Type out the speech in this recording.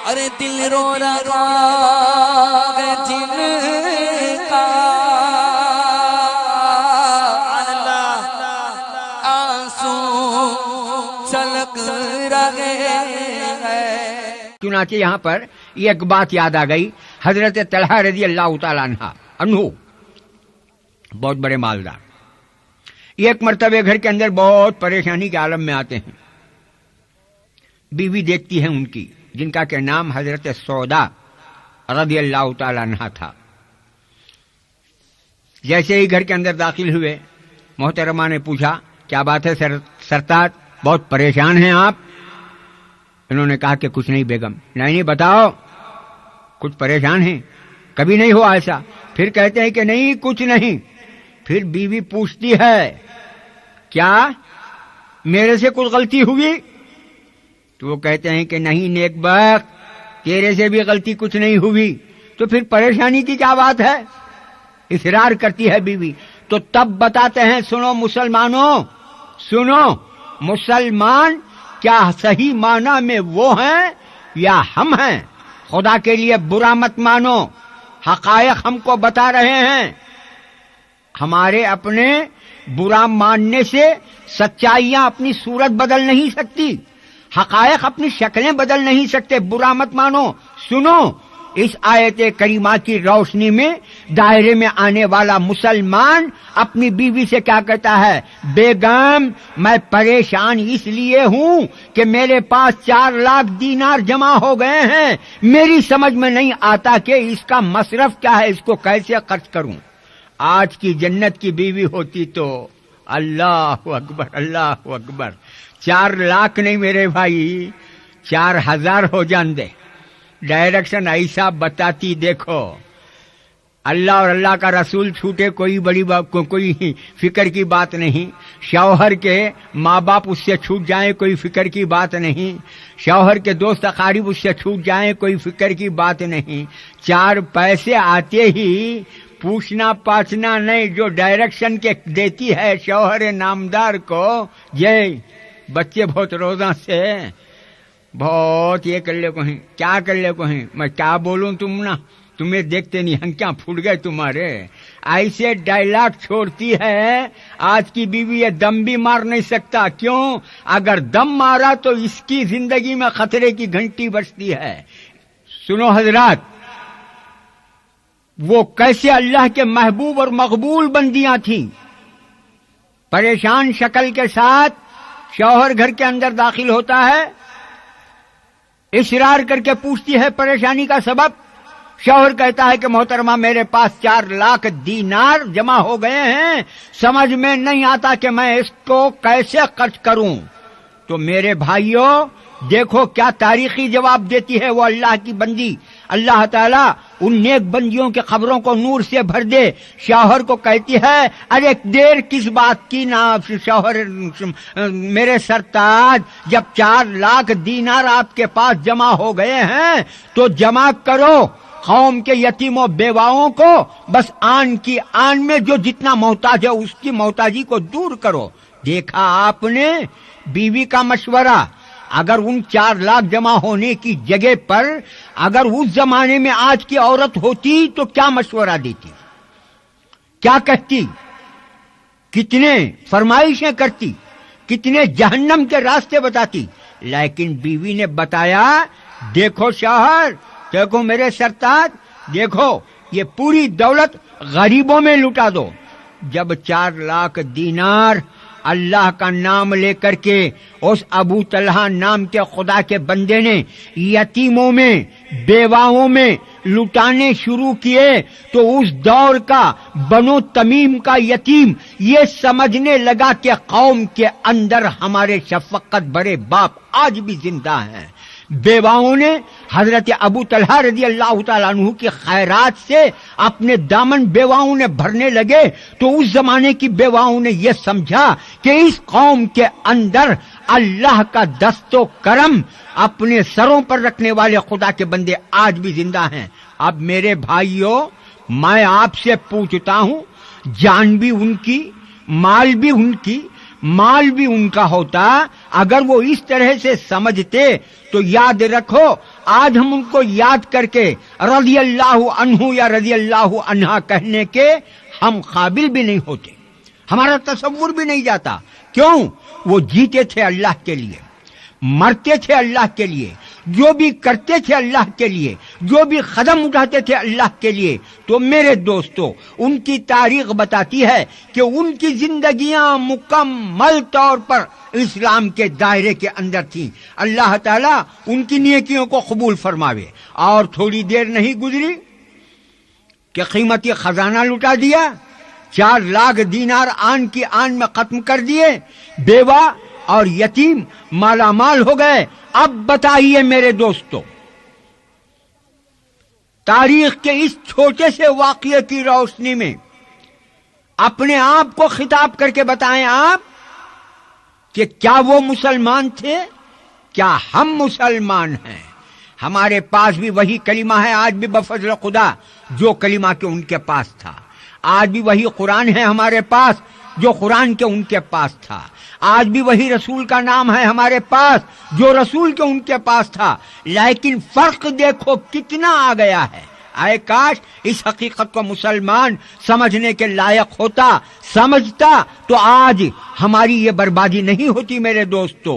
ارے دل رو رہا ہے جن کا آنسو چھلک رہے ہیں۔ چنانچہ یہاں پر ایک بات یاد آ گئی، حضرت طلحہ رضی اللہ تعالیٰ عنہ بہت بڑے مالدار، ایک مرتبہ گھر کے اندر بہت پریشانی کے عالم میں آتے ہیں۔ بیوی دیکھتی ہے ان کی، جن کا کہ نام حضرت سودا رضی اللہ تعالیٰ عنہ تھا۔ جیسے ہی گھر کے اندر داخل ہوئے، محترمہ نے پوچھا کیا بات ہے سرتاج، بہت پریشان ہیں آپ؟ انہوں نے کہا کہ کچھ نہیں بیگم۔ نہیں بتاؤ، کچھ پریشان ہیں؟ کبھی نہیں ہوا ایسا؟ پھر کہتے ہیں کہ نہیں کچھ نہیں۔ پھر بیوی پوچھتی ہے کیا میرے سے کچھ غلطی ہوئی؟ تو وہ کہتے ہیں کہ نہیں نیک بخت، تیرے سے بھی غلطی کچھ نہیں ہوئی، تو پھر پریشانی کی کیا بات ہے؟ اصرار کرتی ہے بیوی۔ تو تب بتاتے ہیں سنو مسلمانوں، سنو مسلمان کیا صحیح معنی میں وہ ہیں یا ہم ہیں؟ خدا کے لیے برا مت مانو، حقائق ہم کو بتا رہے ہیں۔ ہمارے اپنے برا ماننے سے سچائیاں اپنی صورت بدل نہیں سکتی، حقائق اپنی شکلیں بدل نہیں سکتے۔ برا مت مانو، سنو اس آیت کریمہ کی روشنی میں دائرے میں آنے والا مسلمان اپنی بیوی سے کیا کہتا ہے؟ بیگم میں پریشان اس لیے ہوں کہ میرے پاس 4 لاکھ دینار جمع ہو گئے ہیں، میری سمجھ میں نہیں آتا کہ اس کا مصرف کیا ہے، اس کو کیسے خرچ کروں۔ آج کی جنت کی بیوی ہوتی تو اللہ اکبر اللہ اکبر، 4 لاکھ نہیں میرے بھائی، 4000 ہو جان دے۔ ڈائریکشن ایسا بتاتی، دیکھو اللہ اور اللہ کا رسول چھوٹے کوئی بڑی کوئی فکر کی بات نہیں، شوہر کے ماں باپ اس سے چھوٹ جائیں کوئی فکر کی بات نہیں، شوہر کے دوست اقارب اس سے چھوٹ جائیں کوئی فکر کی بات نہیں۔ 4 پیسے آتے ہی پوچھنا پاچھنا نہیں، جو ڈائریکشن کے دیتی ہے شوہر نامدار کو، یہ بچے بہت روزہ سے بہت یہ کر لے کو ہیں، کیا کر لے کو ہیں، میں کیا بولوں، تمہیں دیکھتے نہیں ہنکیاں پھوٹ گئے تمہارے، ایسے ڈائلاگ چھوڑتی ہے۔ آج کی بیوی یہ دم بھی مار نہیں سکتا، کیوں؟ اگر دم مارا تو اس کی زندگی میں خطرے کی گھنٹی بجتی ہے۔ سنو حضرات، وہ کیسے اللہ کے محبوب اور مقبول بندیاں تھیں۔ پریشان شکل کے ساتھ شوہر گھر کے اندر داخل ہوتا ہے، اصرار کر کے پوچھتی ہے پریشانی کا سبب۔ شوہر کہتا ہے کہ محترمہ میرے پاس 4 لاکھ دینار جمع ہو گئے ہیں، سمجھ میں نہیں آتا کہ میں اس کو کیسے خرچ کروں۔ تو میرے بھائیوں دیکھو کیا تاریخی جواب دیتی ہے وہ اللہ کی بندی۔ اللہ تعالیٰ ان نیک بندیوں کے خبروں کو نور سے بھر دے۔ شوہر کو کہتی ہے ارے دیر کس بات کی، نا شوہر میرے سرتاج، جب 4 لاکھ دینار آپ کے پاس جمع ہو گئے ہیں تو جمع کرو قوم کے یتیموں بیواؤں کو، بس آن کی آن میں جو جتنا محتاج ہے اس کی محتاجی کو دور کرو۔ دیکھا آپ نے بیوی کا مشورہ، اگر ان 4 لاکھ جمع ہونے کی جگہ پر اگر اس زمانے میں آج کی عورت ہوتی تو کیا مشورہ دیتی، کیا کہتی، کتنے فرمائشیں کرتی، کتنے جہنم کے راستے بتاتی۔ لیکن بیوی نے بتایا دیکھو شوہر، دیکھو میرے سرتاج، دیکھو یہ پوری دولت غریبوں میں لٹا دو۔ جب 4 لاکھ دینار اللہ کا نام لے کر کے اس ابو طلحہ نام کے خدا کے بندے نے یتیموں میں بیواؤں میں لٹانے شروع کیے تو اس دور کا بنو تمیم کا یتیم یہ سمجھنے لگا کہ قوم کے اندر ہمارے شفقت بڑے باپ آج بھی زندہ ہیں۔ بیواؤں نے حضرت ابو طلحہ رضی اللہ تعالیٰ عنہ کی خیرات سے اپنے دامن بیواؤں نے بھرنے لگے تو اس زمانے کی بیواؤں نے یہ سمجھا کہ اس قوم کے اندر اللہ کا دست و کرم اپنے سروں پر رکھنے والے خدا کے بندے آج بھی زندہ ہیں۔ اب میرے بھائیوں میں آپ سے پوچھتا ہوں، جان بھی ان کی، مال بھی ان کی، مال بھی ان کا ہوتا. اگر وہ اس طرح سے سمجھتے تو یاد رکھو آج ہم ان کو یاد کر کے رضی اللہ عنہ یا رضی اللہ عنہا کہنے کے ہم قابل بھی نہیں ہوتے، ہمارا تصور بھی نہیں جاتا. کیوں؟ وہ جیتے تھے اللہ کے لیے، مرتے تھے اللہ کے لیے، جو بھی کرتے تھے اللہ کے لیے، جو بھی قدم اٹھاتے تھے اللہ کے لیے. تو میرے دوستو، ان کی تاریخ بتاتی ہے کہ ان کی زندگیاں مکمل طور پر اسلام کے دائرے کے اندر تھیں. اللہ تعالیٰ ان کی نیکیوں کو قبول فرماوے. اور تھوڑی دیر نہیں گزری کہ قیمتی خزانہ لٹا دیا، 4 لاکھ دینار آن کی آن میں ختم کر دیے، بیوہ اور یتیم مالا مال ہو گئے. اب بتائیے میرے دوستو، تاریخ کے اس چھوٹے سے واقعے کی روشنی میں اپنے آپ کو خطاب کر کے بتائیں آپ کہ کیا وہ مسلمان تھے؟ کیا ہم مسلمان ہیں؟ ہمارے پاس بھی وہی کلمہ ہے آج بھی بفضل خدا جو کلمہ کے ان کے پاس تھا. آج بھی وہی قرآن ہے ہمارے پاس جو قرآن کے ان کے پاس تھا. آج بھی وہی رسول کا نام ہے ہمارے پاس جو رسول کے ان کے پاس تھا. لیکن فرق دیکھو کتنا آ گیا ہے. اے کاش اس حقیقت کو مسلمان سمجھنے کے لائق ہوتا، سمجھتا تو آج ہماری یہ بربادی نہیں ہوتی میرے دوستو.